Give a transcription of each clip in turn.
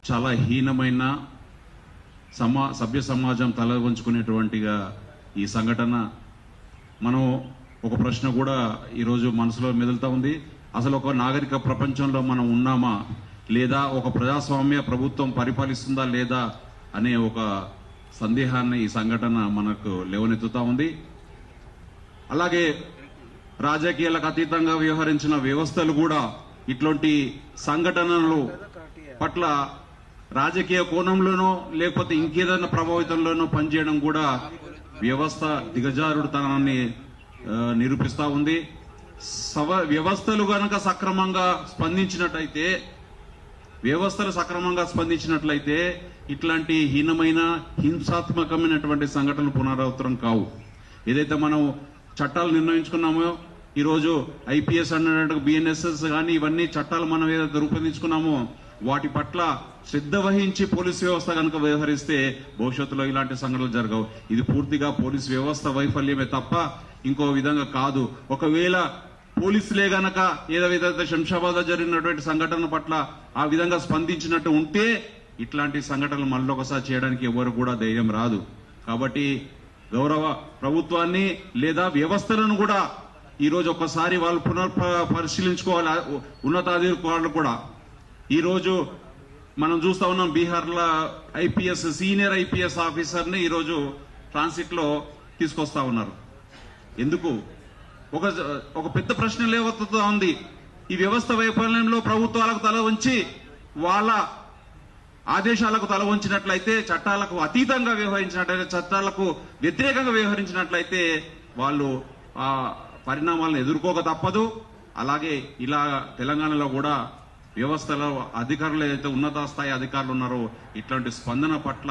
చాలా హీనమైన సభ్య సమాజం తల వంచుకునేటువంటిగా ఈ సంఘటన. మనం ఒక ప్రశ్న కూడా ఈరోజు మనసులో మెదులుతా ఉంది. అసలు ఒక నాగరిక ప్రపంచంలో మనం ఉన్నామా, లేదా ఒక ప్రజాస్వామ్య ప్రభుత్వం పరిపాలిస్తుందా లేదా అనే ఒక సందేహాన్ని ఈ సంఘటన మనకు లేవనెత్తుతా ఉంది. అలాగే రాజకీయాలకు అతీతంగా వ్యవహరించిన వ్యవస్థలు కూడా ఇట్లాంటి సంఘటనలు పట్ల రాజకీయ కోణంలోనో లేకపోతే ఇంకేదైనా ప్రభావితంలోనో పనిచేయడం కూడా వ్యవస్థ దిగజారుడుతనాన్ని నిరూపిస్తూ ఉంది. వ్యవస్థలు గనక సక్రమంగా స్పందించినట్లయితే ఇట్లాంటి హీనమైన హింసాత్మకమైనటువంటి సంఘటనలు పునరావృతం కావు. ఏదైతే మనం చట్టాలు నిర్ణయించుకున్నామో, ఈరోజు ఐపీఎస్ అన్నట్టు బిఎన్ఎస్ఎస్ కానీ ఇవన్నీ చట్టాలు మనం ఏదైతే రూపొందించుకున్నామో వాటి పట్ల శ్రద్ధ వహించి పోలీస్ వ్యవస్థ కనుక వ్యవహరిస్తే భవిష్యత్తులో ఇలాంటి సంఘటనలు జరగవు. ఇది పూర్తిగా పోలీస్ వ్యవస్థ వైఫల్యమే తప్ప ఇంకో విధంగా కాదు. ఒకవేళ పోలీసులే గనక ఏదైతే శంషాబాద్ జరిగినటువంటి సంఘటన పట్ల ఆ విధంగా స్పందించినట్టు ఉంటే ఇట్లాంటి సంఘటనలు మళ్ళొకసారి చేయడానికి ఎవరు కూడా ధైర్యం రాదు. కాబట్టి గౌరవ ప్రభుత్వాన్ని లేదా వ్యవస్థలను కూడా ఈరోజు ఒక్కసారి వాళ్ళు పరిశీలించుకోవాలి. ఉన్నతాధికారులు కూడా ఈరోజు మనం చూస్తా ఉన్నాం, బీహార్లో సీనియర్ ఐపీఎస్ ఆఫీసర్ని ఈరోజు ట్రాన్సిట్ లో తీసుకొస్తా ఉన్నారు. ఎందుకు? ఒక పెద్ద ప్రశ్న లేవతుతా ఉంది. ఈ వ్యవస్థ వైఫల్యంలో ప్రభుత్వాలకు తల వంచి వాళ్ళ ఆదేశాలకు తల వంచినట్లయితే, చట్టాలకు అతీతంగా వ్యవహరించినట్లయితే, చట్టాలకు వ్యతిరేకంగా వ్యవహరించినట్లయితే వాళ్ళు ఆ పరిణామాలను ఎదుర్కోక తప్పదు. అలాగే ఇలా తెలంగాణలో కూడా వ్యవస్థలో అధికారులు ఏదైతే ఉన్నత స్థాయి అధికారులు ఉన్నారో ఇట్లాంటి స్పందన పట్ల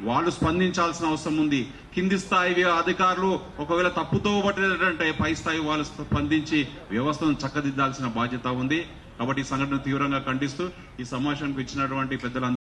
వాళ్ళు స్పందించాల్సిన అవసరం ఉంది. కింది స్థాయి అధికారులు ఒకవేళ తప్పుతో పట్టినట్టే పై స్థాయి వాళ్ళు స్పందించి వ్యవస్థను చక్కదిద్దాల్సిన బాధ్యత ఉంది. కాబట్టి ఈ సంఘటన తీవ్రంగా ఖండిస్తూ ఈ సమావేశానికి ఇచ్చినటువంటి పెద్దలందరూ